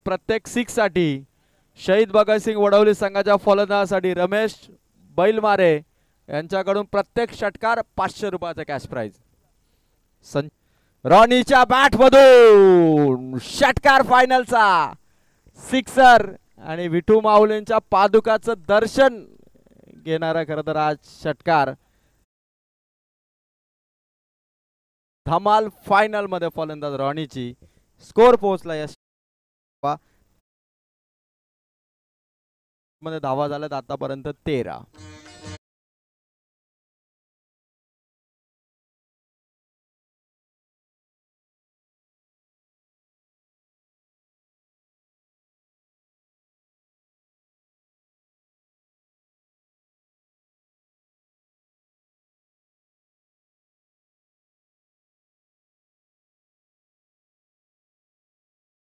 प्रत्येक 6 साठी शहीद भगतसिंग वडवली संघाच्या फलंदाजासाठी रमेश बैलमारे यांच्याकडून प्रत्येक षटकार 500 रुपयाचा कॅश प्राइज। रॉनीच्या बॅट मधून षटकार फायनलचा सिक्सर आणि विठू माऊलींच्या पादुकाचं दर्शन घेणारा खरं तर आज षटकार धमाल फायनल मध्ये फलंदाज रॉनीची स्कोर पोहोचला या मध्ये धावा झाल्यात आतापर्यंत 13।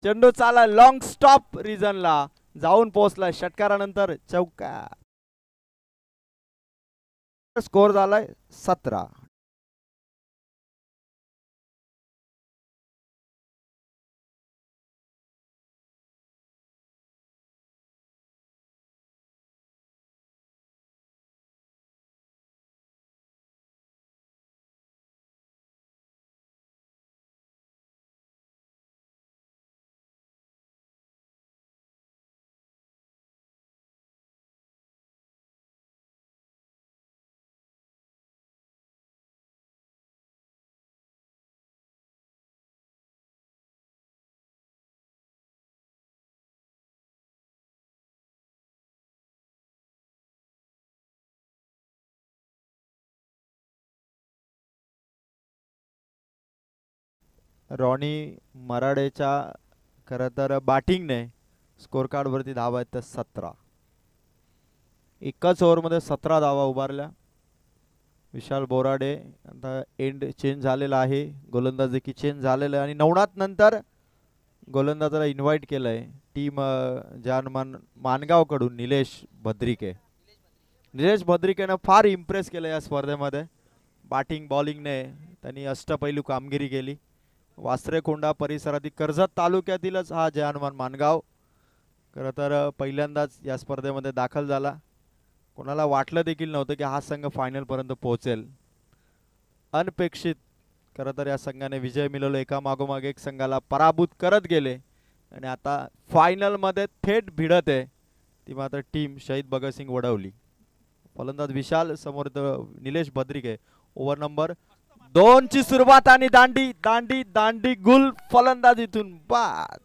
चेंडू चाला लॉंग स्टॉप रिजनला जाऊन पोहोचला षटकारानंतर चौका। स्कोर झालाय 17। रॉनी मराडेच्या खरं तर बॅटिंगने स्कोर कार्ड वरती धावा आहेत 17। एकाच ओव्हरमध्ये 17 धावा उभारल्या। विशाल बोराडे आता एंड चेंज झालेला आहे, गोलंदाज देखील चेंज झालेला आहे आणि नवनाथ नंतर गोलंदाजाला इन्व्हाइट केलंय टीम मानगाव कडून निलेश भद्रिके। निलेश भद्रिकेने फार इम्प्रेस केलं या स्पर्धेमध्ये। बॅटिंग बॉलिंगने त्यांनी अष्टपैलू कामगिरी केली। वासरेकोंडा परिसरातील कर्जत तालुक्यातीलच हा जय हनुमान मानगाव खरं तर पहिल्यांदाच या स्पर्धेमध्ये दाखल झाला। कोणाला वाटलं देखील नव्हतं की हा संघ फायनल पर्यंत पोहोचेल। अनपेक्षित खरं तर या संघाने विजय मिळवला, एका मागोमाग एक संघाला पराभूत करत गेले आणि आता फायनल मध्ये थेट भिडत आहे ती मात्र टीम शहीद भगतसिंग वडवली। फलंदाज विशाल समोर निलेश भद्रिके। ओव्हर नंबर 2 ची सुरुवात आणि दांडी दांडी दांडी गुल फलंदाजीतून बाद।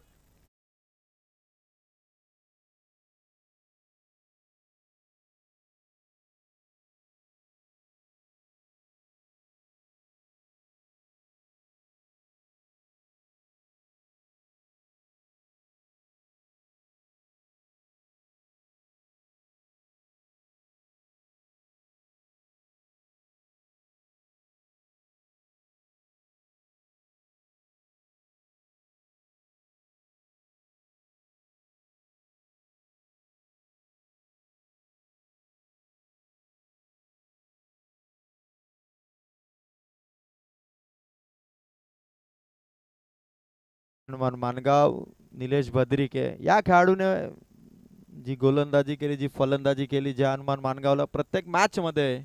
हनुमान मानगाव निलेश भद्रिके या खेळाडूने जी गोलंदाजी केली, जी फलंदाजी केली, जय हनुमान मानगावला प्रत्येक मॅच मध्ये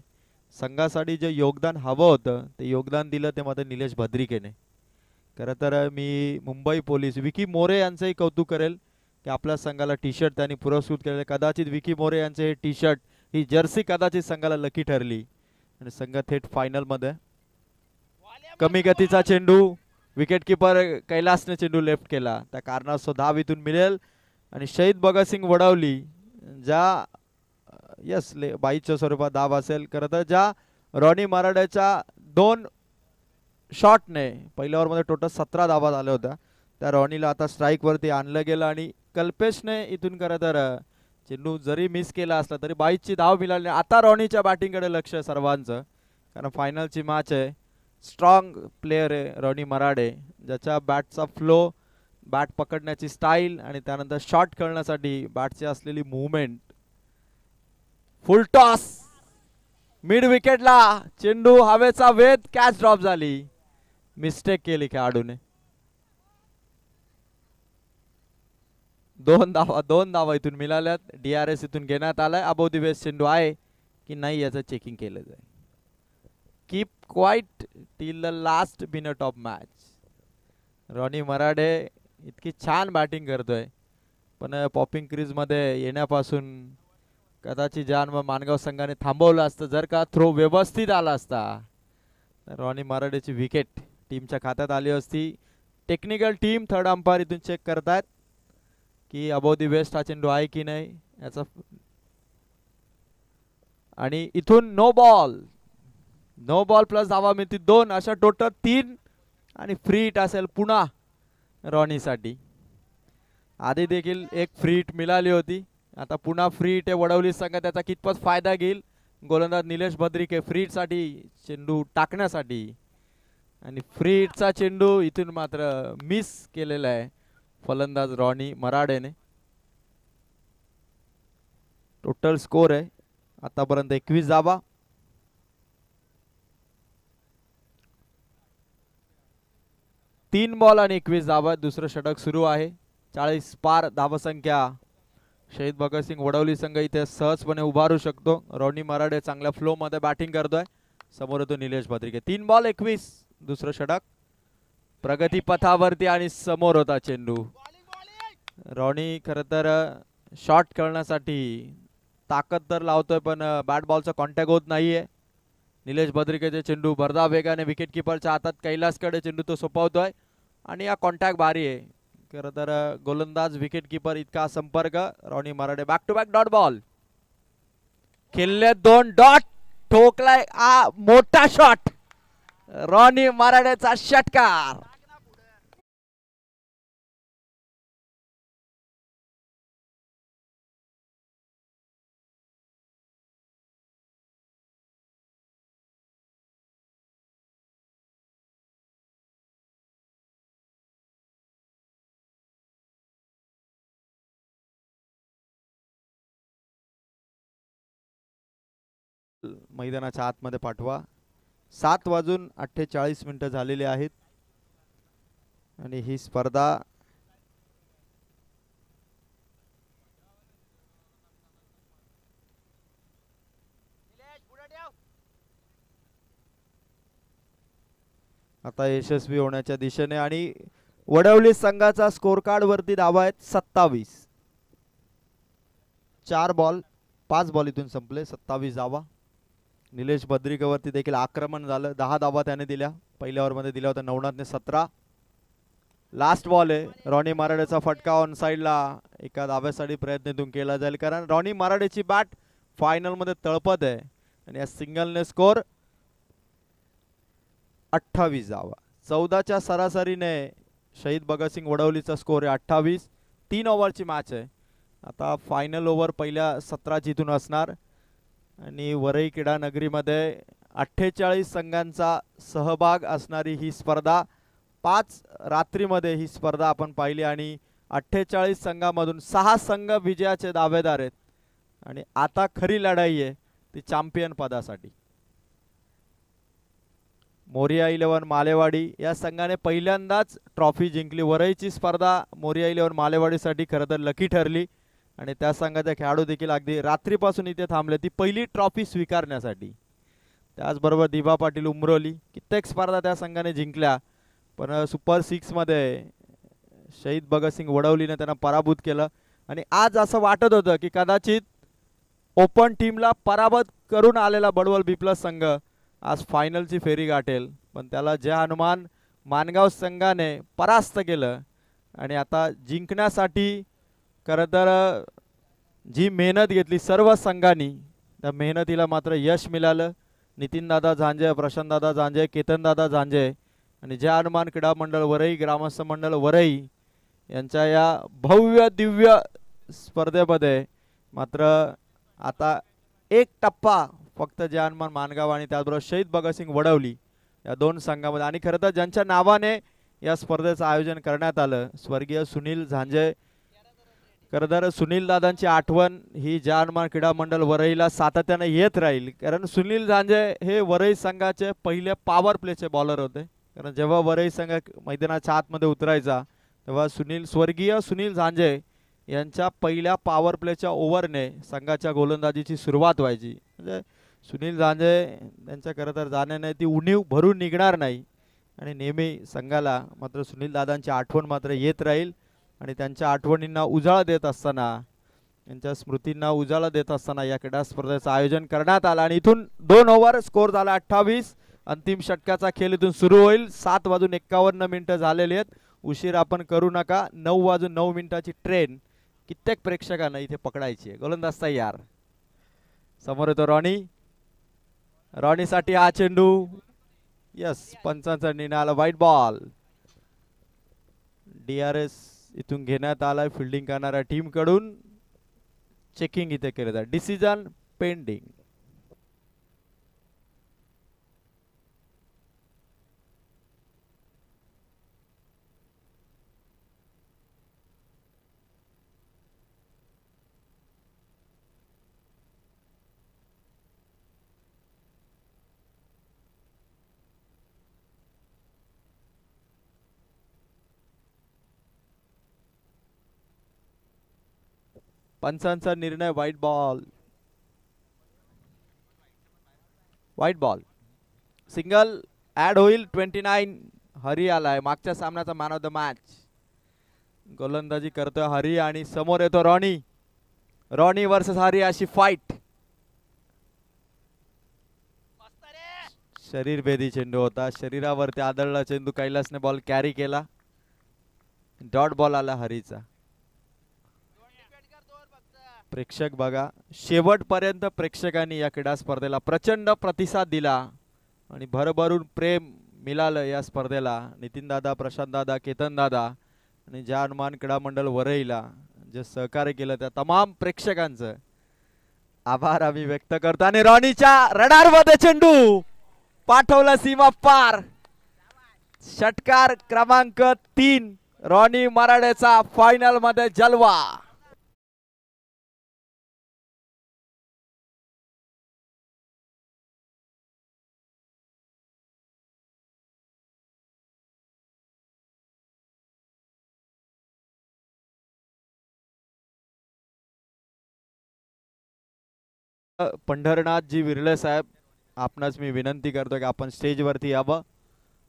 संघासाठी जे योगदान हवं होतं ते योगदान दिलं ते मात्र निलेश भद्रिकेने। खरं तर मी मुंबई पोलीस विकी मोरे यांचंही कौतुक करेल की आपल्या संघाला टी शर्ट त्यांनी पुरस्कृत केले। कदाचित विकी मोरे यांचे हे टी शर्ट ही जर्सी कदाचित संघाला लकी ठरली आणि संघ थेट फायनल मध्ये। कमी गतीचा चेंडू विकेट कीपर कैलासने चेंडू लेफ्ट केला, त्या कारणास्तव धाव इथून मिळेल आणि शहीद भगतसिंग वडवली ज्या यस 22च्या स्वरूपात धाव असेल। खरं तर ज्या रॉनी मराडेच्या 2 शॉटने पहिल्या ओव्हरमध्ये टोटल 17 धावा झाल्या होत्या त्या रॉनीला आता स्ट्राइक वरती आणलं गेलं आणि कल्पेशने इथून खरं तर चेंडू जरी मिस केला असला तरी 22ची धाव मिळाली। आता रॉनीच्या बॅटिंगकडे लक्ष आहे सर्वांचं कारण फायनलची मॅच आहे। स्ट्रॉंग प्लेयर आहे रॉनी मराडे, ज्याच्या बॅटचा फ्लो, बॅट पकडण्याची स्टाईल आणि त्यानंतर शॉट खेळण्यासाठी बॅटची असलेली मूवमेंट। फुल टॉस मिड विकेटला चेंडू हवेचा वेध, कॅच ड्रॉप झाली, मिस्टेक केली खेळाडूने। दोन धावा इथून मिळाल्यात. DRS इथून घेण्यात आलाय. अबोव द वेस्ट चेंडू आहे की नाही याचं चेकिंग केलं जाईल. Keep quiet till the last minute of match. Ronnie Marade इतकी छान बॅटिंग करतोय, पण पॉपिंग क्रीज मध्ये येण्यापासून कदाचित जान मानगाव संघाने थांबवलं असतं. जर का थ्रो व्यवस्थित आला असता तर रॉनी मराडेची विकेट टीमच्या खात्यात आली असती. टेक्निकल टीम थर्ड अंपायर इथून चेक करतायत की अबोव दी वेस्ट हा चेंडू आहे की नाही याचा. आणि इथून नो बॉल प्लस धावा मिळतील 2, अशा टोटल 3 आणि फ्री हिट असेल पुन्हा रॉनी साठी. आधी देखील एक फ्री हिट मिळाली होती, आता पुन्हा फ्री हिट वडवली संघ त्याचा कितपत फायदा घेईल. गोलंदाज निलेश भद्रिके फ्री हिट साठी चेंडू टाकण्यासाठी, आणि फ्री हिटचा चेंडू इथून मात्र मिस केलेला आहे फलंदाज रॉनी मराडेने. टोटल स्कोर आहे आतापर्यंत 21 धावा. तीन बॉल आणि 21 धावा. दुसरं षटक सुरू आहे. 40 पार धावसंख्या शहीद भगतसिंग वडवली संघ इथे सहजपणे उभारू शकतो. रॉनी मराडे चांगल्या फ्लो मध्ये बॅटिंग करतोय. समोर येतो निलेश भद्रिके. 3 बॉल 21 दुसरं षटक. प्रगती पथावरती आणि समोर होता चेंडू. रॉनी खरं तर शॉट खेळण्यासाठी ताकद तर लावतोय, पण बॅट बॉलचा कॉन्टॅक्ट होत नाहीये. निलेश भद्रिकेचे चेंडू भरधाव वेगाने विकेट किपरच्या हातात कैलासकडे चेंडू तो सोपवतोय, आणि या कॉन्टॅक्ट भारी आहे. खरं तर गोलंदाज विकेट किपर इतका संपर्क. Ronnie Marade back to back dot ball खेळले. 2 डॉट ठोकलाय. मोठा शॉट. रॉनी मराडेचा षटकार. मैदानाच्या आतमध्ये पाठवा. 7:48 झालेले आहेत आणि ही स्पर्धा आता यशस्वी होण्याच्या दिशेने. आणि वडवली संघाचा स्कोर कार्ड वरती धावा आहेत 27. 5 बॉल इथून संपले. 27 धावा. निलेश भद्रिकेवरती देखील आक्रमण झालं. 10 धावा त्याने दिल्या. पहिल्या ओव्हरमध्ये दिल्या होत्या नवनाथने 17. लास्ट बॉल आहे. रॉनी मराडेचा फटका ऑन साइडला एका धाव्यासाठी प्रयत्न केला जाईल, कारण रॉनी मराडेची बॅट फायनल मध्ये तळपत आहे. आणि या सिंगलने स्कोर 28 धावा. 14च्या सरासरीने शहीद भगतसिंग वडवलीचा स्कोर आहे 28. 3 ओव्हरची मॅच आहे. आता फायनल ओव्हर पहिल्या 17 जिथून असणार. आणि वरई क्रीडा नगरीमध्ये 48 संघांचा सहभाग असणारी ही स्पर्धा. 5 रात्रीमध्ये ही स्पर्धा आपण पाहिली, आणि 48 संघामधून 6 संघ विजयाचे दावेदार आहेत. आणि आता खरी लढाई आहे ती चॅम्पियन पदासाठी. मोरिया 11 मालेवाडी या संघाने पहिल्यांदाच ट्रॉफी जिंकली. वरईची स्पर्धा मोरिया 11 मालेवाडीसाठी खरं तर लकी ठरली, आणि त्या संघाचे खेळाडू देखील अगदी रात्रीपासून इथे थांबले ती पहिली ट्रॉफी स्वीकारण्यासाठी. त्याचबरोबर दिबा पाटील उमरोली कित्येक स्पर्धा त्या संघाने जिंकल्या, पण सुपर 6 मध्ये शहीद भगतसिंग वडवलीने त्यांना पराभूत केलं. आणि आज असं वाटत होतं की कदाचित ओपन टीमला पराभूत करून आलेला बडवल बिप्लस संघ आज फायनलची फेरी गाठेल, पण त्याला जय हनुमान मानगाव संघाने परास्त केलं. आणि आता जिंकण्यासाठी खरं तर जी मेहनत घेतली सर्व संघांनी, त्या मेहनतीला मात्र यश मिळालं. नितीनदादा झांजे, प्रशांतदादा झांजे, केतनदादा झांजे आणि जय हनुमान क्रीडा मंडळ वरई, ग्रामस्थ मंडळ वरई यांच्या या भव्य दिव्य स्पर्धेमध्ये मात्र आता एक टप्पा फक्त जय हनुमान मानगाव आणि त्याचबरोबर शहीद भगतसिंग वडवली या 2 संघामध्ये. आणि खरं तर ज्यांच्या नावाने या स्पर्धेचं आयोजन करण्यात आलं, स्वर्गीय सुनील झांजे. खरं तर सुनील दादांची आठवण ही जय हनुमान क्रीडा मंडळ वरईला सातत्याने येत राहील, कारण सुनील झांजे हे वरई संघाचे पहिले पॉवर प्लेचे बॉलर होते. कारण जेव्हा वरई संघ मैदानाच्या आतमध्ये उतरायचा तेव्हा स्वर्गीय सुनील झांजे यांच्या पहिल्या पॉवर प्लेच्या ओव्हरने संघाच्या गोलंदाजीची सुरुवात व्हायची. म्हणजे सुनील झांजे यांच्या खरं तर जाण्याने ती उणीव भरून निघणार नाही आणि नेहमी संघाला मात्र सुनील दादांची आठवण मात्र येत राहील आणि त्यांच्या आठवणींना उजाळा देत असताना यांच्या स्मृतींना उजाळा देत असताना या क्रीडा स्पर्धेचं आयोजन करण्यात आलं आणि इथून 2 ओव्हर स्कोर झाला 28. अंतिम षटकाचा खेळ इथून सुरू होईल. 7:51 झालेले आहेत. उशीर आपण करू नका. 9:09 ट्रेन कित्येक प्रेक्षकांना इथे पकडायची आहे. गोलंदाज तयार. समोर येतो रॉनी. रॉनीसाठी हा चेंडू. यस, पंचांचा निर्णय आला. White ball. DRS इथून घेण्यात आलाय फिल्डिंग करणाऱ्या टीम कडून. चेकिंग इथे केलं जातं. Decision pending. पंचांचा निर्णय. White ball. White ball. Single add होईल. 29. हरी आलाय. मागच्या सामन्याचा मॅन ऑफ द मॅच. गोलंदाजी करतोय हरी आणि समोर येतो रॉनी. रॉनी वर्सेस हरी अशी फाईट. शरीरभेदी चेंडू होता. शरीरावरती आदळला चेंडू. कैलासने बॉल कॅरी केला. डॉट बॉल आला हरीचा. प्रेक्षक बघा, शेवटपर्यंत प्रेक्षकांनी या क्रीडा स्पर्धेला प्रचंड प्रतिसाद दिला आणि भरभरून प्रेम मिळालं या स्पर्धेला. नितीन दादा, प्रशांत दादा, केतन दादा आणि ज्या हनुमान क्रीडा मंडळ वरईला जे सहकार्य केलं त्या तमाम प्रेक्षकांचं आभार आम्ही व्यक्त करतो. आणि रॉनीच्या रडारमध्ये चेंडू पाठवला सीमा पार. षटकार क्रमांक 3. रॉनी मराडेचा फायनल मध्ये जलवा. पंढरनाथ जी विरले साहेब, आपणास मी विनंती करतो की आपण स्टेजवरती यावं.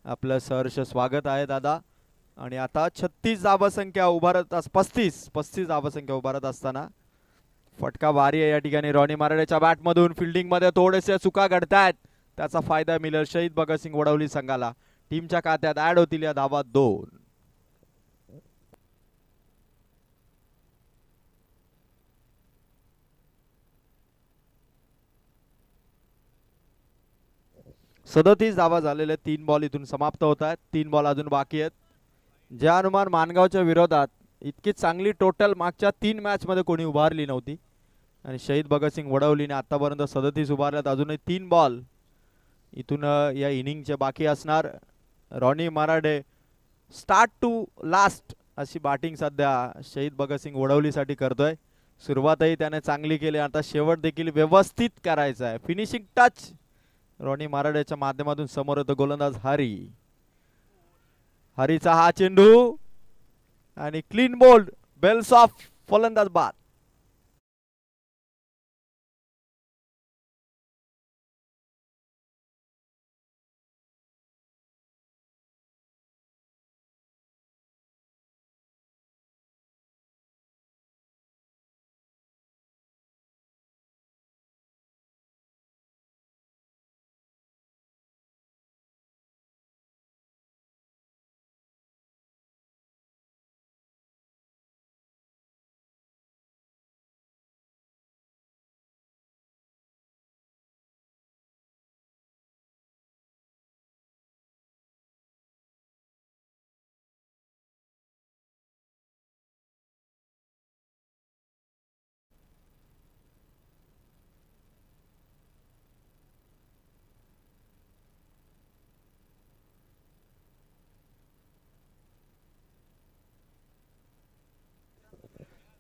आपलं सहर्ष स्वागत आहे दादा. आणि आता 36 धावसंख्या उभारत 35 धावसंख्या उभारत असताना फटका भारी आहे या ठिकाणी. रॉनी मराडेच्या बॅटमधून फिल्डिंग मध्ये थोडेसे चुका घडतायत. त्याचा फायदा मिळेल शहीद भगतसिंग वडवली संघाला. टीमच्या खात्यात ऍड होतील या धावा 2. सदतीस धावा झालेल्या. 3 बॉल इथून समाप्त होत आहेत. 3 बॉल अजून बाकी आहेत. ज्या हनुमान मानगावच्या विरोधात इतकी चांगली टोटल मागच्या 3 मॅच मध्ये कोणी उभारली नव्हती आणि शहीद भगतसिंग वडवलीने आतापर्यंत 37 उभारल्यात. अजूनही 3 बॉल इथून या इनिंगचे बाकी असणार. Ronnie Marade start to last अशी बॅटिंग सध्या शहीद भगतसिंग वडवलीसाठी करतोय. सुरुवातही त्याने चांगली केली. आता शेवट देखील व्यवस्थित करायचा आहे. फिनिशिंग टच रॉनी मराडेच्या माध्यमातून समोर येतो गोलंदाज हरी. हरीचा हा चेंडू आणि क्लीन बोल्ड. बेल्स ऑफ फलंदाज बाद.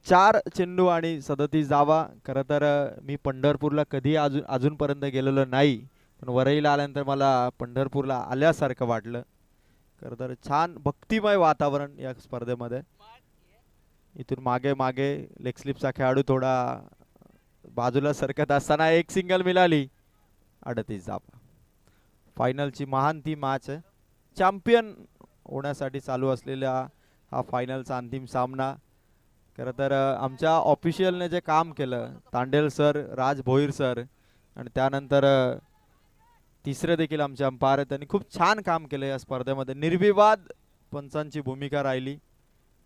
चार चेंडू आणि 37 धावा. खरं तर मी पंढरपूरला कधी अजूनपर्यंत गेलेलो नाही, पण वरईला आल्यानंतर मला पंढरपूरला आल्यासारखं वाटलं. खरं तर छान भक्तिमय वातावरण या स्पर्धेमध्ये. इथून मागे मागे लेग स्लिपचा खेळाडू थोडा बाजूला सरकत असताना एक सिंगल मिळाली. 38 धावा. फायनलची महान ती मॅच आहे. चॅम्पियन होण्यासाठी चालू असलेला हा फायनलचा अंतिम सामना. खरं तर आमच्या ऑफिशियलने जे काम केलं, तांडेल सर, राज भोईर सर आणि त्यानंतर तिसरे देखील आमचे अंपायर, त्यांनी खूप छान काम केलं या स्पर्धेमध्ये. निर्विवाद पंचांची भूमिका राहिली.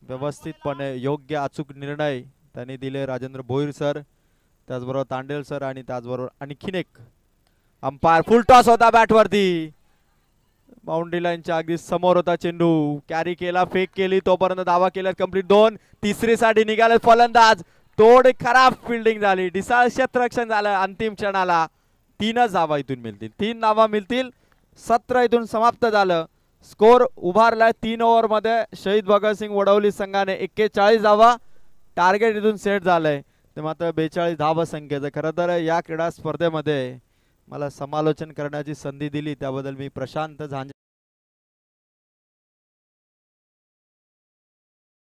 व्यवस्थितपणे योग्य अचूक निर्णय त्यांनी दिले राजेंद्र भोईर सर, त्याचबरोबर तांडेल सर आणि त्याचबरोबर आणखीन एक अंपायर. फुल टॉस होता बॅटवरती, बाउंड्री लाईनच्या अगदी समोर होता चेंडू. कॅरी केला, फेक केली, तोपर्यंत धावा केल्यात कंप्लीट 2. तिसरीसाठी निघाले फलंदाज. थोडी खराब फिल्डिंग झाली, ढिसाळ क्षेत्ररक्षण झालं. अंतिम क्षणाला 3च धावा इथून मिळतील, 3 धावा मिळतील. सत्र इथून समाप्त झालं. स्कोर उभारलाय 3 ओव्हरमध्ये शहीद भगतसिंग वडवली संघाने 41 धावा. टार्गेट इथून सेट झालंय ते मात्र 42 धावा संख्येचं. खरं तर या क्रीडा स्पर्धेमध्ये मला समालोचन करण्याची संधी दिली त्याबद्दल मी प्रशांत झांजे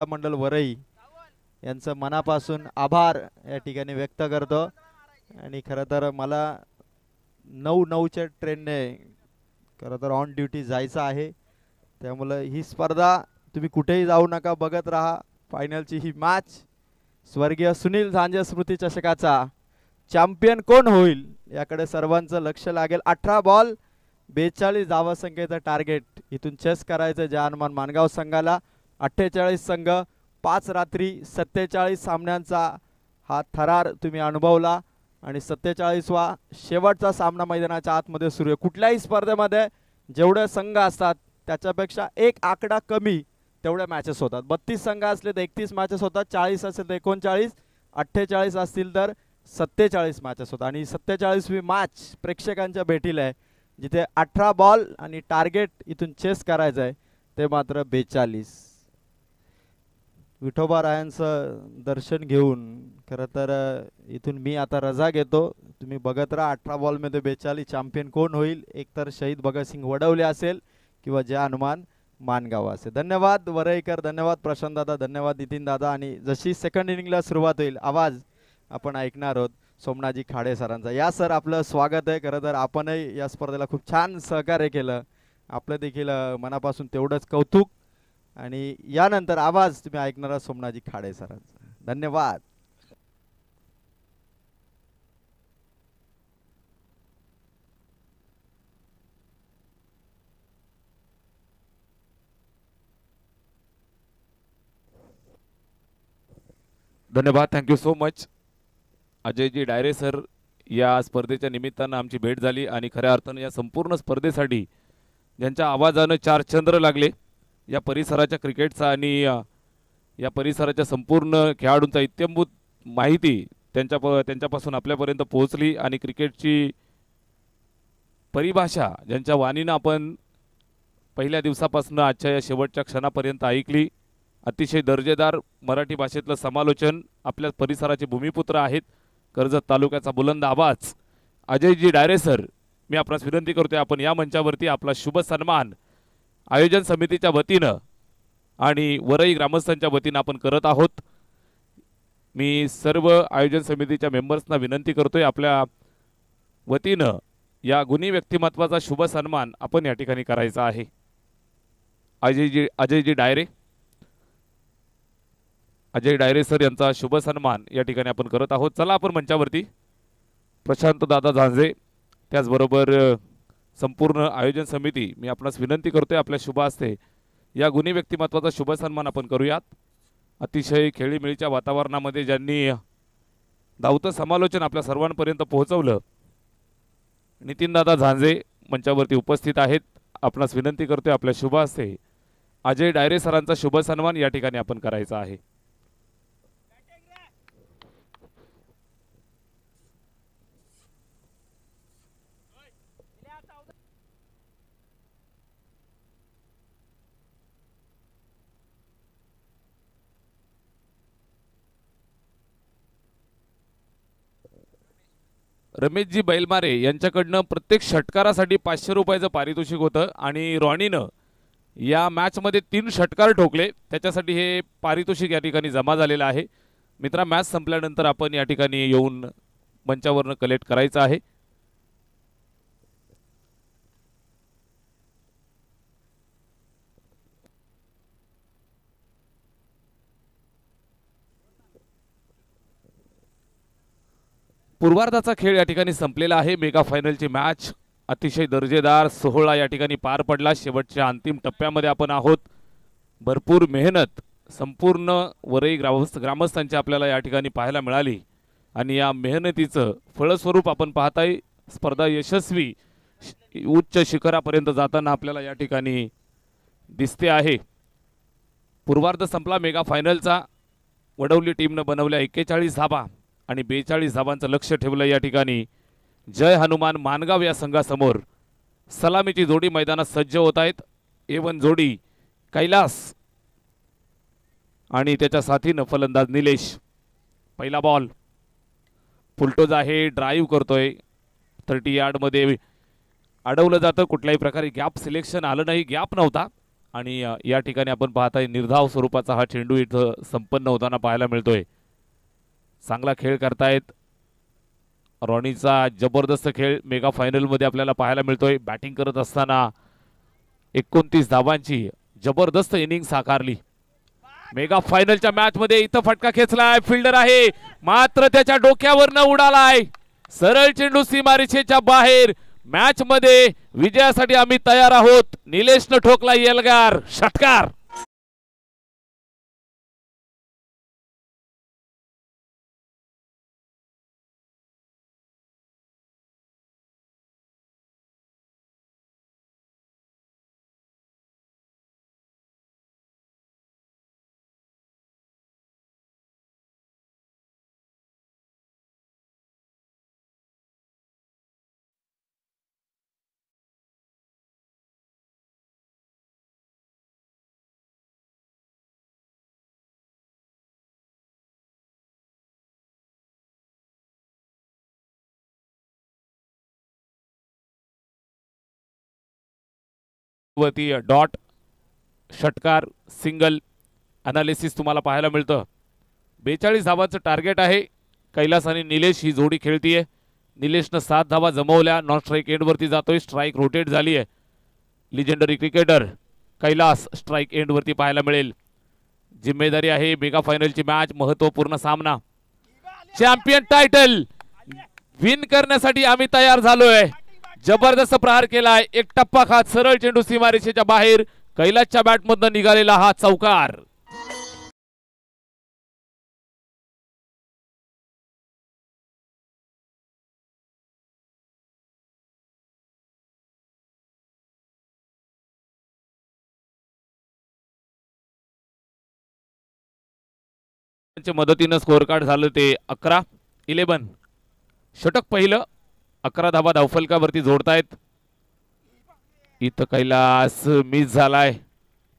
मंडल वरई यांचं मनापासून आभार या ठिकाणी व्यक्त करतो. आणि खरं तर मला 9:09च्या ट्रेनने खरं तर ऑन ड्युटी जायचं आहे, त्यामुळे ही स्पर्धा तुम्ही कुठेही जाऊ नका, बघत राहा. फायनलची ही मॅच स्वर्गीय सुनील झांजे स्मृती चषकाचा चॅम्पियन कोण होईल याकडे सर्वांचं लक्ष लागेल. 18 बॉल 42 धावा संख्येचं टार्गेट इथून चेस करायचं जानमान मानगाव संघाला. 48 संघ, 5 रात्री 47 सामन्यांचा हा थरार तुम्ही अनुभवला आणि 47वा शेवटचा सामना मैदानाच्या आतमध्ये सुरू आहे. कुठल्याही स्पर्धेमध्ये जेवढे संघ असतात त्याच्यापेक्षा एक आकडा कमी तेवढ्या मॅचेस होतात. 32 संघ असले तर 31 मॅचेस होतात, 40 असेल तर 39, 48 असतील तर 47 मॅचेस होतात. आणि 47वी मॅच प्रेक्षकांच्या भेटीला आहे, जिथे 18 बॉल आणि टार्गेट इथून चेस करायचं आहे ते मात्र 42. विठोबा रायांचं दर्शन घेऊन खरं तर इथून मी आता रजा घेतो. तुम्ही बघत राहा 18 बॉलमध्ये 42. चॅम्पियन कोण होईल, एकतर शहीद भगतसिंग वडवले असेल किंवा जय हनुमान मानगाव असेल. धन्यवाद वरईकर, धन्यवाद प्रशांत दादा, धन्यवाद नितीन दादा. आणि जशी सेकंड इनिंगला सुरुवात होईल आवाज आपण ऐकणार आहोत सोमनाथजी खाडे सरांचा. या सर आपलं स्वागत आहे. खरं तर आपणही या स्पर्धेला खूप छान सहकार्य केलं, आपलं देखील मनापासून तेवढंच कौतुक. आणि यानंतर आवाज तुम्ही ऐकणार आहात सोमनाथजी खाडे सरांचा. धन्यवाद. धन्यवाद, thank you so much. Ajayji डायरे sir, या स्पर्धेच्या निमित्तानं आमची भेट झाली आणि खऱ्या अर्थानं या संपूर्ण स्पर्धेसाठी ज्यांच्या आवाजानं 4 चंद्र लागले, या परिसराच्या क्रिकेटचा आणि या परिसराच्या संपूर्ण खेळाडूंचा इत्यंभूत माहिती त्यांच्यापासून आपल्यापर्यंत पोहोचली. आणि क्रिकेटची परिभाषा ज्यांच्या वाणीनं आपण पहिल्या दिवसापासून आजच्या या शेवटच्या क्षणापर्यंत ऐकली. अतिशय दर्जेदार मराठी भाषेतलं समालोचन. आपल्या परिसराचे भूमिपुत्र आहेत, कर्जत तालुक्याचा बुलंद आवाज अजयजी डायरे सर. मी आपणास विनंती करतोय आपण या मंचावरती आपला शुभ सन्मान आयोजन समितीच्या वतीनं आणि वरई ग्रामस्थांच्या वतीनं आपण करत आहोत. मी सर्व आयोजन समितीच्या मेंबर्सना विनंती करतोय आपल्या वतीनं या गुणी व्यक्तिमत्वाचा शुभ सन्मान आपण या ठिकाणी करायचा आहे. अजयजी डायरे, अजय डायरे सर यांचा शुभ सन्मान या ठिकाणी आपण करत आहोत. चला आपण मंचावरती प्रशांत दादा झांजे, त्याचबरोबर संपूर्ण आयोजन समिती, मी आपणास विनंती करतोय आपल्या शुभ हस्ते या गुणी व्यक्तिमत्वाचा शुभ सन्मान आपण करूयात. अतिशय खेळीमेळीच्या वातावरणामध्ये ज्यांनी धावतं समालोचन आपल्या सर्वांपर्यंत पोहोचवलं, नितीन दादा झांजे मंचावरती उपस्थित आहेत. आपणास विनंती करतोय आपल्या शुभ हस्ते अजय डायरे सरांचा शुभ सन्मान या ठिकाणी आपण करायचा आहे. रमेशजी बैलमारे यांच्याकडनं प्रत्येक षटकारासाठी 500 रुपयाचं पारितोषिक होतं आणि रॉनीनं या मॅच मध्ये 3 षटकार ठोकले, त्याच्यासाठी हे पारितोषिक या ठिकाणी जमा झालेलं आहे. मित्रा, मॅच संपल्यानंतर आपण या ठिकाणी येऊन मंचावरनं कलेक्ट करायचं आहे. पूर्वार्धाचा खेळ या ठिकाणी संपलेला आहे. मेगा फायनलची मॅच अतिशय दर्जेदार सोहळा या ठिकाणी पार पडला. शेवटच्या अंतिम टप्प्यामध्ये आपण आहोत. भरपूर मेहनत संपूर्ण वरई ग्रामस्थांची आपल्याला या ठिकाणी पाहायला मिळाली आणि या मेहनतीचं फळस्वरूप आपण पाहताय. स्पर्धा यशस्वी उच्च शिखरापर्यंत जाताना आपल्याला या ठिकाणी दिसते आहे. पूर्वार्ध संपला मेगा फायनलचा. वडवली टीमनं बनवल्या 41 धाबा आणि 42 धाबांचं लक्ष ठेवलं या ठिकाणी. जय हनुमान मानगाव या संघासमोर सलामीची जोडी मैदानात सज्ज होत आहेत. A1 जोडी कैलास आणि त्याच्या साथीनं फलंदाज निलेश. पहिला बॉल फुलटोज आहे, ड्राईव्ह करतोय. 30 यार्डमध्ये अडवलं जातं. कुठल्याही प्रकारे गॅप सिलेक्शन आलं नाही, गॅप नव्हता आणि या ठिकाणी आपण पाहताय निर्धाव स्वरूपाचा हा चेंडू इथं संपन्न होताना पाहायला मिळतोय. चांगला खेळ करतायत. रॉनीचा जबरदस्त खेळ मेगा फायनलमध्ये आपल्याला पाहायला मिळतोय. बॅटिंग करत असताना 29 धावांची जबरदस्त इनिंग साकारली. मेगा फायनलच्या मॅच मध्ये इथं फटका खेचलाय. फिल्डर आहे मात्र त्याच्या डोक्यावर न उडालाय. सरळ चेंडू सीमारेषेच्या बाहेर. मॅच मध्ये विजयासाठी आम्ही तयार आहोत. निलेशनं ठोकला येलगार षटकार. वरती डॉट षटकार सिंगल अनालिसिस तुम्हाला पाहायला मिळतं. 42 धावांचं टार्गेट आहे. कैलास आणि निलेश ही जोडी खेळतीये. निलेशनं 7 धावा जमवल्या. नॉन स्ट्राईक एंडवरती जातोय. स्ट्राईक रोटेट झाली आहे. लिजेंडरी क्रिकेटर कैलास स्ट्राईक एंडवरती पाहायला मिळेल. जिम्मेदारी आहे मेगा फायनलची मॅच, महत्वपूर्ण सामना. चॅम्पियन टायटल विन करण्यासाठी आम्ही तयार झालोय. जबरदस्त प्रहार केलाय. एक टप्पा खात सरळ चेंडू सीमारेषेच्या बाहेर. कैलासच्या बॅटमधून निघालेला हा चौकार. मदतीनं स्कोअर कार्ड झालं ते 11 षटक पहिलं. 11 धावा धावफलकावरती जोडतायत. इथं कैलास मिस झालाय.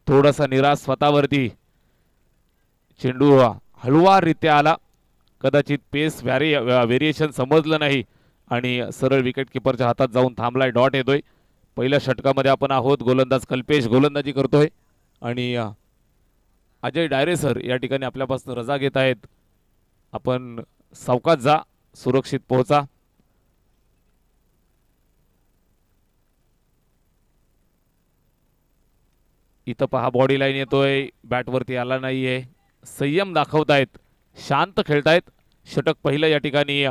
थोडासा निराश स्वतःवरती. चेंडू हळुवाररित्या आला. कदाचित पेस व्हेरिएशन समजलं नाही आणि सरळ विकेट किपरच्या हातात जाऊन थांबलाय. डॉट येतोय. पहिल्या षटकामध्ये आपण आहोत. गोलंदाज कल्पेश गोलंदाजी करतोय आणि अजय डायरे सर या ठिकाणी आपल्यापासून रजा घेत आहेत. आपण सावकाश जा, सुरक्षित पोहोचा. इथं पहा बॉडी लाईन येतोय. बॅटवरती आला नाहीये. संयम दाखवतायत. शांत खेळतायत. षटक पहिलं या ठिकाणी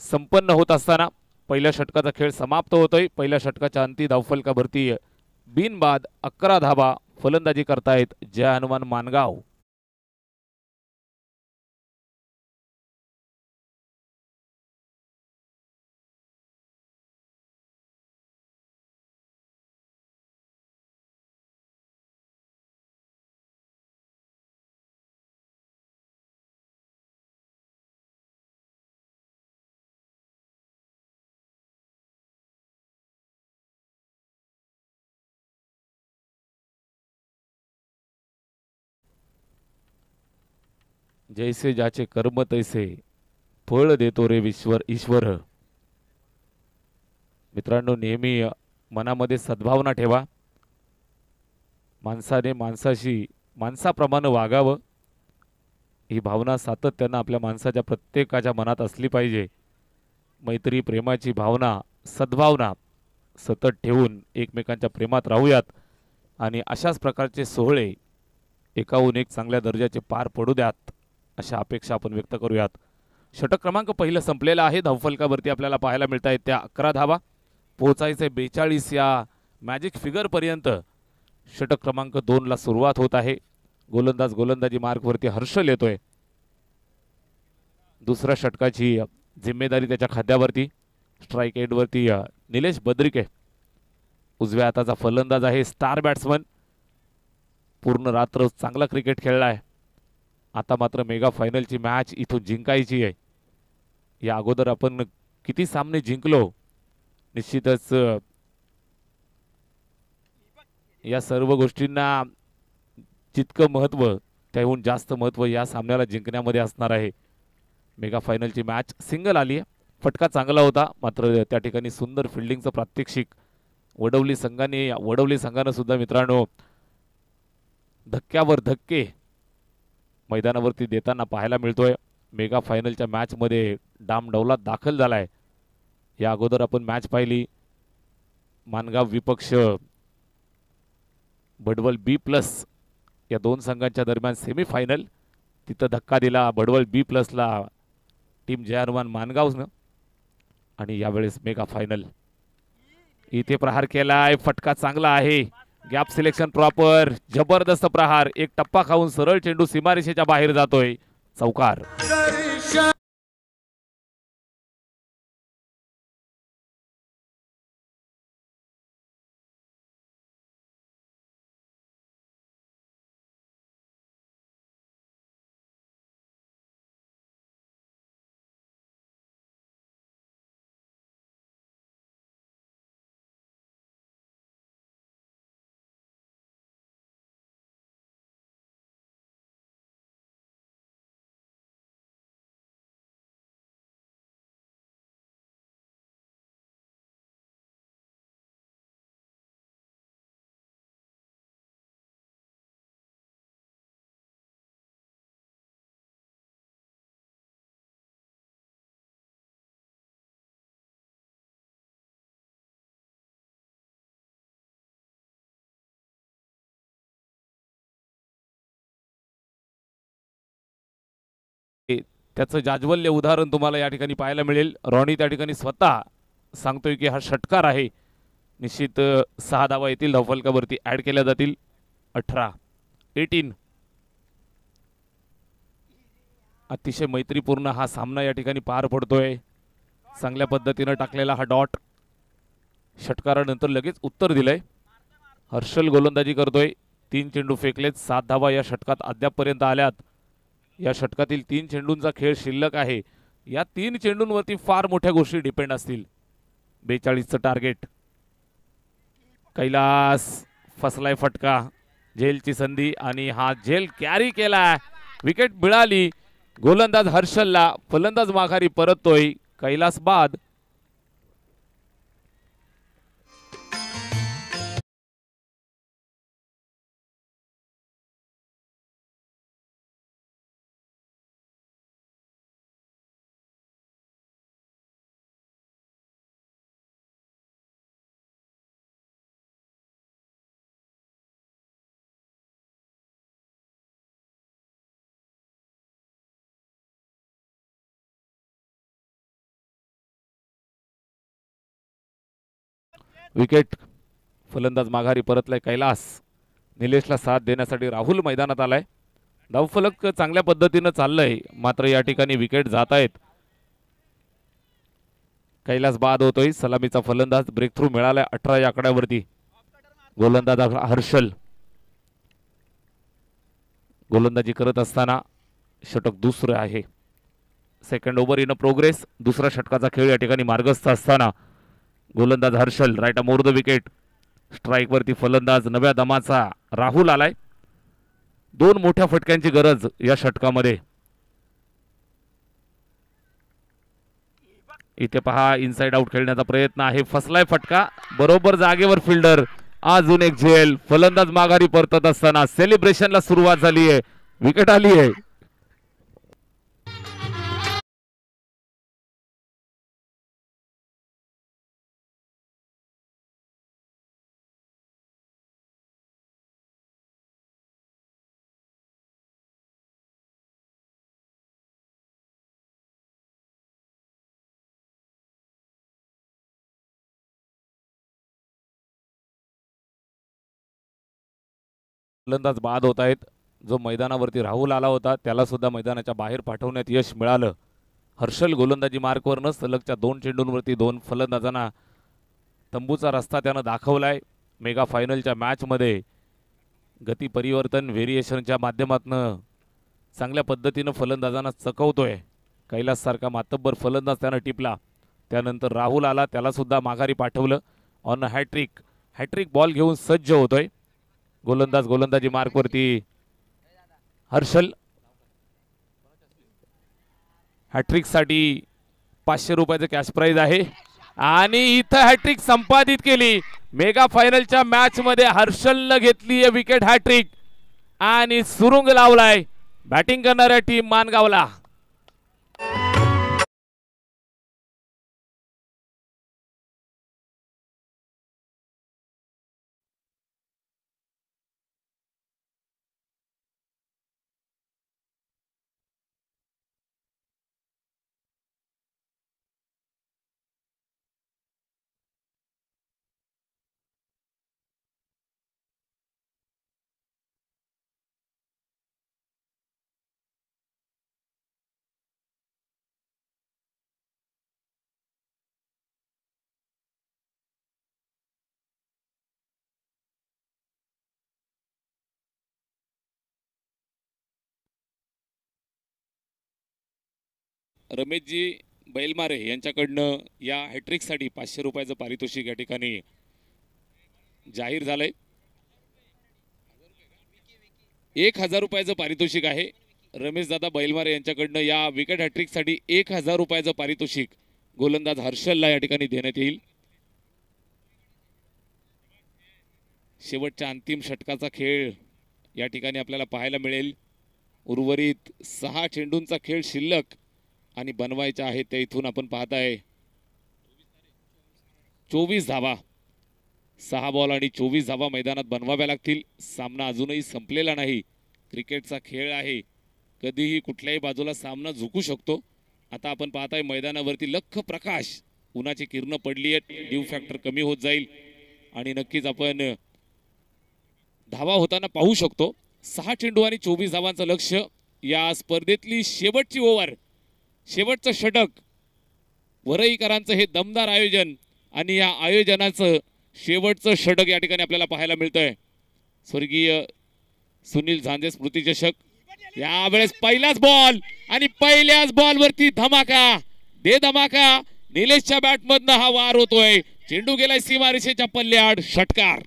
संपन्न होत असताना पहिल्या षटकाचा खेळ समाप्त होतोय. पहिल्या षटकाच्या अंती धावफलकावरती बिनबाद 11 धावा फलंदाजी करतायत जय हनुमान मानगाव. जैसे ज्याचे कर्म तैसे फळ देतो रे ईश्वर. मित्रांनो, नेहमी मनामध्ये सद्भावना ठेवा. माणसाने माणसाशी माणसाप्रमाणे वागावं ही भावना सातत्यानं आपल्या माणसाच्या प्रत्येकाच्या मनात असली पाहिजे. मैत्री प्रेमाची भावना सद्भावना सतत ठेवून एकमेकांच्या प्रेमात राहूयात आणि अशाच प्रकारचे सोहळे एकाहून एक चांगल्या दर्जाचे पार पडू द्यात अशा अपेक्षा आपण व्यक्त करूयात. षटक क्रमांक पहिलं संपलेला आहे. धावफलकावरती आपल्याला पाहायला मिळत आहेत त्या 11 धावा. पोहोचायचे 42 या मॅजिक फिगरपर्यंत. षटक क्रमांक 2 ला सुरुवात होत आहे. गोलंदाजी मार्कवरती हर्षल येतोय. दुसऱ्या षटकाची जिम्मेदारी त्याच्या खांद्यावरती. स्ट्राईक एंडवरती निलेश बद्रिके उजव्या हाताचा फलंदाज आहे. Star batsman. पूर्ण रात्र चांगला क्रिकेट खेळलाय. आता मात्र मेगा फायनलची मॅच इथून जिंकायची आहे. या अगोदर आपण किती सामने जिंकलो. निश्चितच या सर्व गोष्टींना जितकं महत्त्व त्याहून जास्त महत्त्व या सामन्याला जिंकण्यामध्ये असणार आहे. मेगा फायनलची मॅच सिंगल आली आहे. फटका चांगला होता मात्र त्या ठिकाणी सुंदर फिल्डिंगचं प्रात्यक्षिक वडवली संघानं सुद्धा मित्रांनो धक्क्यावर धक्के मैदानावरती देताना पाहायला मिळतोय. मेगा फायनलच्या मॅचमध्ये डामडौलात दाखल झालाय. या अगोदर आपण मॅच पाहिली. मानगाव विपक्ष बडवल B+ या दोन संघांच्या दरम्यान सेमीफायनल. तिथं धक्का दिला बडवल B+ला टीम जय हनुमान मानगावनं. आणि यावेळेस मेगा फायनल. इथे प्रहार केलाय. फटका चांगला आहे. Gap selection proper. जबरदस्त प्रहार. एक टप्पा खाऊन सरळ चेंडू सीमारेषेच्या बाहेर जातोय. चौकार. त्याचं जाज्वल्य उदाहरण तुम्हाला या ठिकाणी पाहायला मिळेल. रॉनी त्या ठिकाणी स्वतः सांगतोय की हा षटकार आहे. निश्चित 6 धावा येतील धावफलकावरती ऍड केल्या जातील. 18 अतिशय मैत्रीपूर्ण हा सामना या ठिकाणी पार पडतोय. चांगल्या पद्धतीनं टाकलेला हा डॉट. षटकारानंतर लगेच उत्तर दिलंय. हर्षल गोलंदाजी करतोय. 3 चेंडू फेकलेत. 7 धावा या षटकात अद्यापपर्यंत आल्यात. या षटकातील 3 चेंडूंचा खेळ शिल्लक आहे. या 3 चेंडूंवरती फार मोठ्या गोष्टी डिपेंड असतील. 42चं टार्गेट. कैलास फसलाय फटका. झेलची संधी आणि हा झेल कॅरी केलाय. विकेट मिळाली गोलंदाज हर्षलला. फलंदाज माघारी परततोय. कैलास बाद. विकेट. फलंदाज माघारी परतलाय कैलास. निलेशला साथ देण्यासाठी राहुल मैदानात आलाय. धावफलक चांगल्या पद्धतीनं चाललंय मात्र या ठिकाणी विकेट जात आहेत. कैलास बाद होतोय. सलामीचा फलंदाज. ब्रेक थ्रू मिळालाय 18 या आकड्यावरती. गोलंदाज हर्षल गोलंदाजी करत असताना षटक दुसरं आहे. Second over in progress. दुसरा षटकाचा खेळ या ठिकाणी मार्गस्थ असताना गोलंदाज Harshal right more the wicket. Strike वरती फलंदाज नव्या दमाचा राहुल आलाय. 2 मोठ्या फटक्यांची गरज या षटकामध्ये. इथे पहा इनसाइड आउट खेळण्याचा प्रयत्न आहे. फसलाय फटका. बरोबर जागेवर फिल्डर. अजून एक झेल. फलंदाज माघारी परतत असताना सेलिब्रेशनला सुरुवात झाली आहे. विकेट आली आहे. फलंदाज बाद होत आहेत. जो मैदानावरती राहुल आला होता त्याला सुद्धा मैदानाच्या बाहेर पाठवण्यात यश मिळालं. हर्षल गोलंदाजी मार्कवर न सलगच्या 2 चेंडूंवरती 2 फलंदाजांना तंबूचा रस्ता त्यानं दाखवलाय. मेगा फायनलच्या मॅचमध्ये गती परिवर्तन व्हेरिएशनच्या माध्यमातून चांगल्या पद्धतीनं फलंदाजांना चकवतोय. कैलास सारखा मातब्बर फलंदाज त्यानं टिपला. त्यानंतर राहुल आला, त्याला सुद्धा माघारी पाठवलं. ऑन हॅट्रिक हॅट्रिक बॉल घेऊन सज्ज होतोय गोलंदाज. गोलंदाजी मार्कवरती हर्षल. हॅट्रिक साठी 500 रुपयाचं कॅश प्राइज आहे आणि इथं हॅट्रिक संपादित केली. मेगा फायनलच्या मॅच मध्ये हर्षलनं घेतली आहे विकेट हॅट्रिक आणि सुरुंग लावलाय बॅटिंग करणाऱ्या टीम मानगावला. रमेशजी बैलमारे यांच्याकडनं या हॅट्रिकसाठी 500 रुपयाचं पारितोषिक या ठिकाणी जाहीर झालंय. 1000 रुपयाचं पारितोषिक आहे. रमेश दादा बैलमारे यांच्याकडनं या विकेट हॅट्रिकसाठी 1000 रुपयाचं पारितोषिक गोलंदाज हर्षलला या ठिकाणी देण्यात येईल. शेवटच्या अंतिम षटकाचा खेळ या ठिकाणी आपल्याला पाहायला मिळेल. उर्वरित 6 चेंडूंचा खेळ शिल्लक आणि बनवायच्या आहेत त्या इथून आपण पाहताय 24 धावा. 6 बॉल आणि 24 धावा मैदानात बनवाव्या लागतील. सामना अजूनही संपलेला नाही. क्रिकेटचा खेळ आहे, कधीही कुठल्याही बाजूला सामना झुकू शकतो. आता आपण पाहताय मैदानावरती लख प्रकाश, उन्हाची किरणं पडली आहेत, ड्यू फॅक्टर कमी होत जाईल आणि नक्कीच आपण धावा होताना पाहू शकतो. 6 चेंडू आणि 24 धावांचं लक्ष. या स्पर्धेतली शेवटची ओव्हर, शेवटचं षटक. वरईकरांचं हे दमदार आयोजन आणि या आयोजनाचं शेवटचं षटक या ठिकाणी आपल्याला पाहायला मिळतंय. स्वर्गीय सुनील झांजे स्मृती चषक. यावेळेस पहिलाच बॉल आणि पहिल्याच बॉलवरती धमाका दे धमाका. निलेशच्या बॅटमधनं हा वार होतोय. चेंडू गेलाय सीमारेषेच्या पल्ल्याआड. षटकार.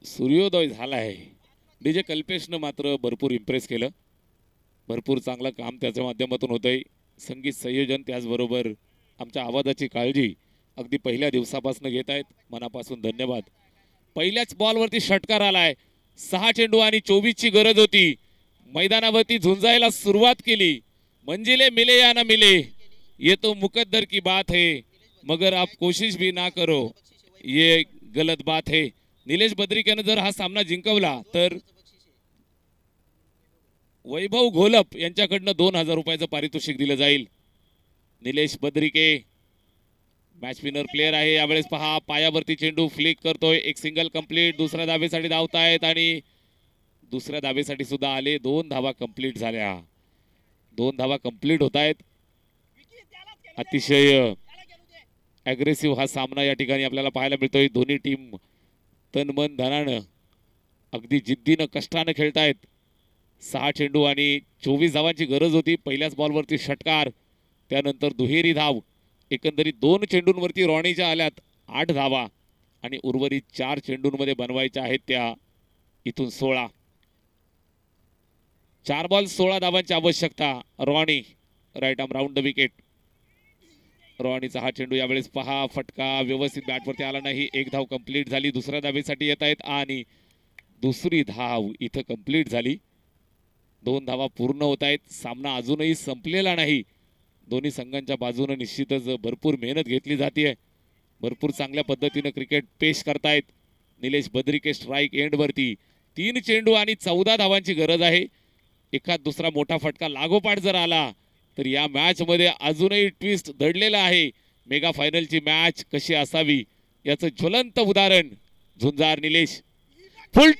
सूर्योदय झाला आहे. डीजे कल्पेशनं मात्र भरपूर इम्प्रेस केलं. भरपूर चांगलं काम त्याच्या माध्यमातून होतंय. संगीत संयोजन त्याचबरोबर आमच्या आवाजाची काळजी अगदी पहिल्या दिवसापासून घेत आहेत. मनापासून धन्यवाद. पहिल्याच बॉलवरती षटकार आलाय. 6 चेंडू आणि 24 ची गरज होती. मैदानावरती झुंजायला सुरुवात केली. मंजिले मिले या ना मिले, ये तो मुकद्दर की बात है, मगर आप कोशिश भी ना करो, ये गलत बात है. निलेश बद्रिकेनं जर हा सामना जिंकवला तर वैभव घोलप यांच्याकडनं 2000 रुपयाचं पारितोषिक दिलं जाईल. Nilesh Badrike match winner player आहे. यावेळेस पहा पायावरती चेंडू फ्लिक करतोय. एक सिंगल कंप्लीट. दुसऱ्या धावेसाठी धावतायत आणि दुसऱ्या धावेसाठी सुद्धा आले. 2 धावा कंप्लीट झाल्या. 2 धावा कंप्लीट होत आहेत. अतिशय ॲग्रेसिव्ह हा सामना या ठिकाणी आपल्याला पाहायला मिळतोय. दोन्ही टीम तन मन धनानं अगदी जिद्दीनं कष्टानं खेळतायत. 6 चेंडू आणि 24 धावांची गरज होती. पहिल्याच बॉलवरती षटकार, त्यानंतर दुहेरी धाव एकंदरीत 2 चेंडूंवरती रॉनीच्या आल्यात 8 धावा आणि उर्वरित 4 चेंडूंमध्ये बनवायच्या आहेत त्या इथून 16. 4 बॉल 16 धावांची आवश्यकता. Ronnie right arm round the wicket. रॉनीचा हा चेंडू यावेळेस पहा, फटका व्यवस्थित बॅटवरती आला नाही. 1 धाव कंप्लीट झाली. दुसऱ्या धावेसाठी येत आहेत आणि दुसरी धाव इथं कंप्लीट झाली. 2 धावा पूर्ण होत आहेत. सामना अजूनही संपलेला नाही. दोन्ही संघांच्या बाजूने निश्चितच भरपूर मेहनत घेतली जाते. भरपूर चांगल्या पद्धतीने क्रिकेट पेश करतायत. निलेश बद्रिके स्ट्राईक एंडवरती. 3 चेंडू आणि 14 धावांची गरज आहे. एखाद दुसरा मोठा फटका लागोपाठ जर आला तर या मॅच मध्ये अजूनही ट्विस्ट दडलेला आहे. मेगा फायनलची मॅच कशी असावी याचं ज्वलंत उदाहरण झुंजार निलेश. फुल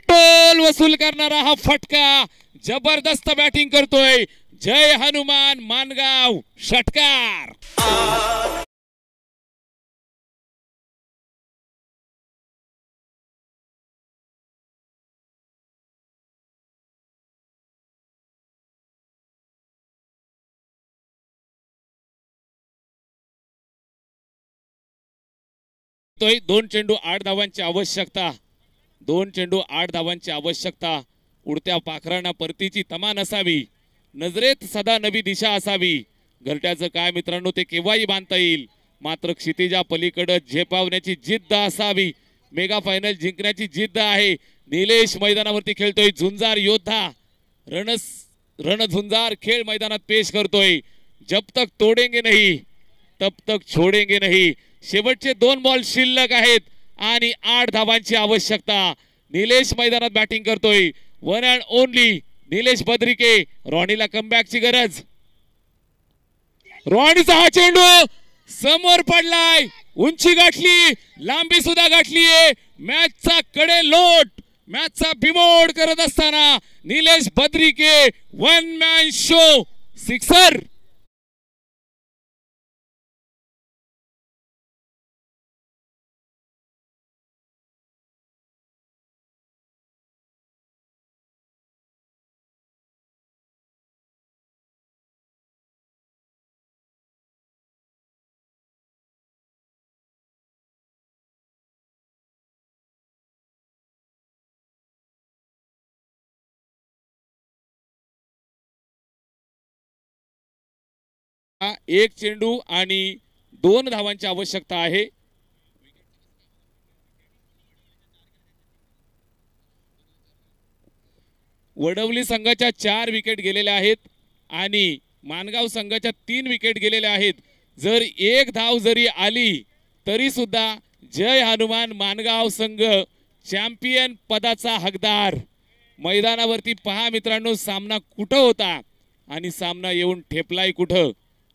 टोल वसूल करणारा हा फटका. जबरदस्त बॅटिंग करतोय. जय हनुमान मानगाव षटकार. तोय 2 चेंडू 8 धावांची आवश्यकता. 2 चेंडू 8 धावांची आवश्यकता. उडत्या पाखरांना परतीची तमा नसावी. नजरेत सदा नवी दिशा असावी. घरट्याचं काय मित्रांनो ते केव्हाही बांधता येईल. मात्र क्षितिजा पलीकडे झेपावण्याची जिद्द असावी. मेगा फायनल जिंकण्याची जिद्द आहे. निलेश मैदानावरती खेळतोय. झुंजार योद्धा रणझुंजार खेळ मैदानात पेश करतोय. जब तक तोडेंगे नहीं तब तक छोडेंगे नहीं. शेवटचे 2 बॉल शिल्लक आहेत आणि 8 धावांची आवश्यकता. निलेश मैदानात बॅटिंग करतोय. One and only Nilesh Badrike. रॉनीला कमबॅकची गरज. रॉनीचा हा चेंडू समोर पडलाय. उंची गाठली, लांबी सुद्धा गाठलीये. मॅचचा कडे लोट, मॅचचा बिमोड करत असताना Nilesh Badrike one man show sixer. एक चेंडू आणि 2 धावांची आवश्यकता आहे. वडवली संघाच्या 4 विकेट गेलेल्या आहेत आणि मानगाव संघाच्या 3 विकेट गेलेल्या आहेत. जर 1 धाव जरी आली तरी सुद्धा जय हनुमान मानगाव संघ चॅम्पियन पदाचा हकदार. मैदानावरती पहा मित्रांनो सामना कुठं होता आणि सामना येऊन ठेपलाय कुठं.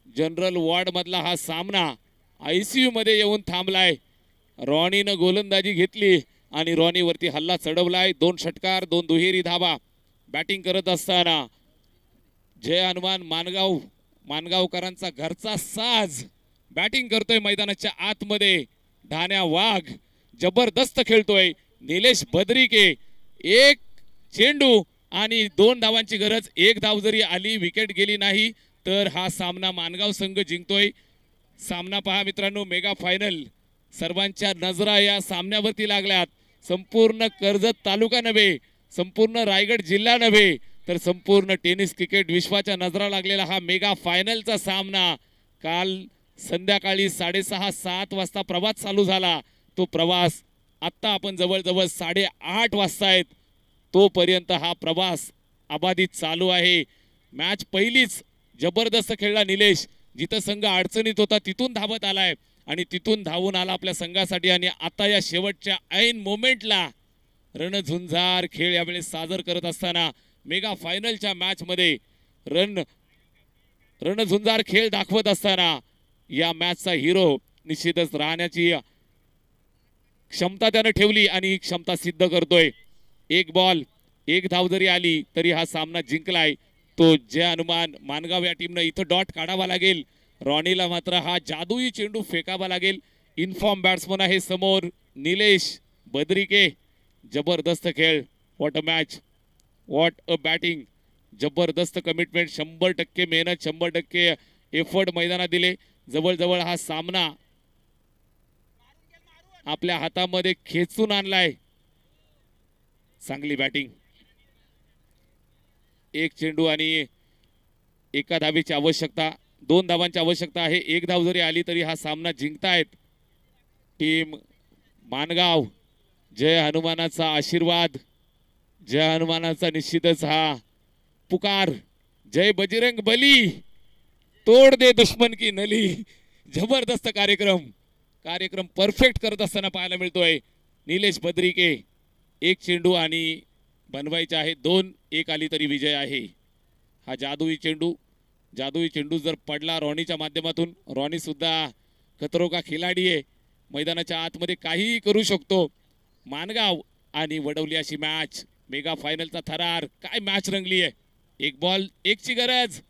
जनरल वॉर्ड मधला हा सामना ICU मध्ये येऊन थांबलाय. रॉनीनं गोलंदाजी घेतली आणि रॉनीवरती हल्ला चढवलाय. 2 षटकार 2 दुहेरी धावा. बॅटिंग करत असताना जय हनुमान मानगावकरांचा घरचा साज बॅटिंग करतोय. मैदानाच्या आतमध्ये धान्या वाघ जबरदस्त खेळतोय. निलेश बद्रिके 1 चेंडू आणि 2 धावांची गरज. 1 धाव जरी आली, विकेट गेली नाही तर हा सामना मानगाव संघ जिंकतोय. सामना पहा मित्रांनो, मेगा फायनल. सर्वांच्या नजरा या सामन्यावरती लागल्यात. संपूर्ण कर्जत तालुका नव्हे, संपूर्ण रायगड जिल्हा नव्हे तर संपूर्ण टेनिस क्रिकेट विश्वाच्या नजरा लागलेला हा मेगा फायनलचा सामना. काल संध्याकाळी 6:30-7 वाजता प्रवास चालू झाला. तो प्रवास आत्ता आपण जवळजवळ 8:30 वाजता आहेत. तोपर्यंत हा प्रवास अबाधित चालू आहे. मॅच पहिलीच जबरदस्त खेळला निलेश. जिथं संघ अडचणीत होता तिथून धावत आलाय आणि तिथून धावून आला आपल्या संघासाठी. आणि आता या शेवटच्या ऐन मोमेंटला रणझुंजार खेळ यावेळेस सादर करत असताना मेगा फायनलच्या मॅच मध्ये रणझुंजार खेळ दाखवत असताना या मॅचचा हिरो निश्चितच राहण्याची क्षमता त्याने ठेवली आणि ही क्षमता सिद्ध करतोय. 1 बॉल 1 धाव जरी आली तरी हा सामना जिंकलाय तो जय हनुमान मानगाव या टीमनं. इथं डॉट काढावा लागेल. रॉनीला मात्र हा जादुई चेंडू फेकावा लागेल. इनफॉर्म बॅट्समन आहे समोर निलेश बद्रिके. जबरदस्त खेळ. What a match, what a batting. जबरदस्त कमिटमेंट. 100% मेहनत, 100% एफर्ट मैदानात दिले. जवळजवळ हा सामना आपल्या हातामध्ये खेचून आणलाय. चांगली बॅटिंग. एक चेंडू आणि एका धावेची आवश्यकता, 2 धावांची आवश्यकता आहे. 1 धाव जरी आली तरी हा सामना जिंकतायत टीम मानगाव. जय हनुमानाचा आशीर्वाद, जय हनुमानाचा निश्चितच हा पुकार. जय बजरंग बली, तोड दे दुश्मन की नली. जबरदस्त कार्यक्रम परफेक्ट करत असताना पाहायला मिळतोय. निलेश बद्रिके. एक चेंडू आणि बनवायचे आहे 2. 1 आली तरी विजय आहे. हा जादुई चेंडू जर पडला रॉनीच्या माध्यमातून, रॉनी सुद्धा खतरो का खिलाडी आहे. मैदानाच्या आतमध्ये काहीही करू शकतो. मानगाव आणि वडवली अशी मॅच, मेगा फायनलचा थरार. काय मॅच रंगली आहे. 1 बॉल 1 ची गरज.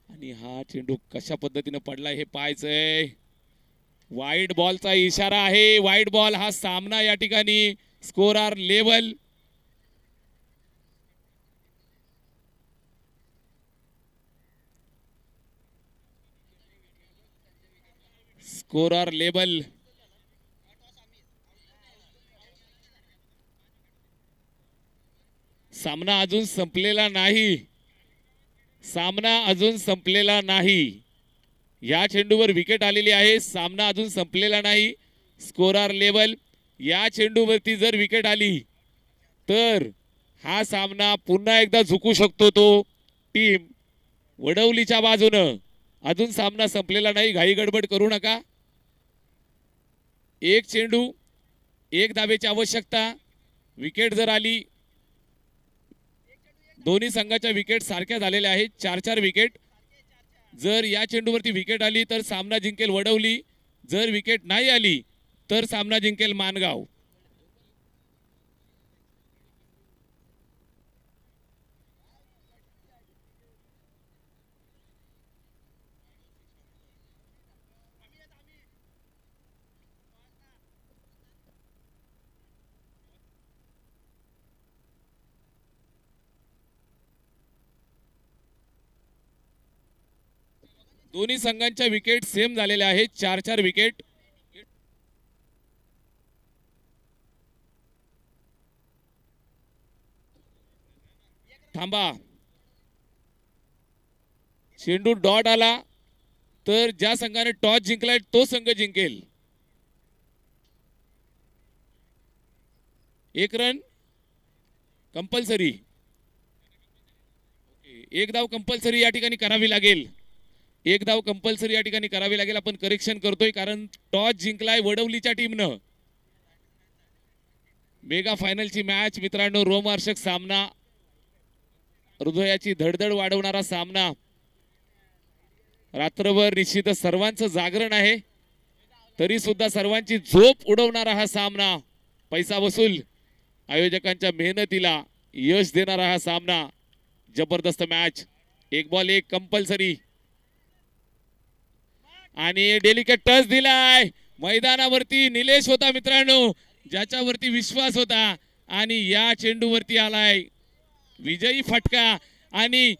आणि हा चेंडू कशा पद्धतीने पडलाय हे पाहायचंय. वाईड बॉलचा इशारा आहे. Wide ball. हा सामना या ठिकाणी स्कोरर लेवल. Scorer label. सामना अजून संपलेला नाही. सामना अजून संपलेला नाही. या चेंडूवर विकेट आलेली आहे. सामना अजून संपलेला नाही. Scorer level. या चेंडूवरती जर विकेट आली तर हा सामना पुन्हा एकदा झुकू शकतो तो टीम वडवलीच्या बाजूनं. अजून सामना संपलेला नाही. घाई गडबड करू नका. 1 चेंडू 1 धावेची आवश्यकता. विकेट जर आली, दोन्ही संघाच्या विकेट सारख्या झालेल्या आहेत. 4-4 विकेट. जर या चेंडूवरती विकेट आली तर सामना जिंकेल वडवली. जर विकेट नाही आली तर सामना जिंकेल मानगाव. दोन्ही संघांच्या विकेट सेम झालेल्या आहेत. 4-4 विकेट. थांबा. चेंडू डॉट आला तर ज्या संघाने टॉस जिंकलाय तो संघ जिंकेल. 1 रन कंपल्सरी. 1 धाव कंपल्सरी या ठिकाणी करावी लागेल. 1 धाव कंपल्सरी या ठिकाणी करावी लागेल. आपण करेक्शन करतोय कारण टॉस जिंकलाय वडवलीच्या टीमनं. मेगा फायनलची मॅच मित्रांनो. रोमहर्षक सामना, हृदयाची धडधड वाढवणारा सामना. रात्रभर निश्चितच सर्वांचं जागरण आहे, तरी सुद्धा सर्वांची झोप उडवणारा हा सामना. पैसा वसूल आयोजकांच्या मेहनतीला यश देणारा हा सामना. जबरदस्त मॅच. 1 ball 1 compulsory. आणि डेलिकेट टच दिलाय. मैदानावरती निलेश होता मित्रांनो, ज्याच्यावरती विश्वास होता आणि या चेंडूवरती आलाय विजयी फटका. आणि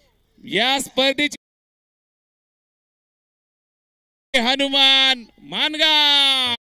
या स्पर्धेची हनुमान मानगाव.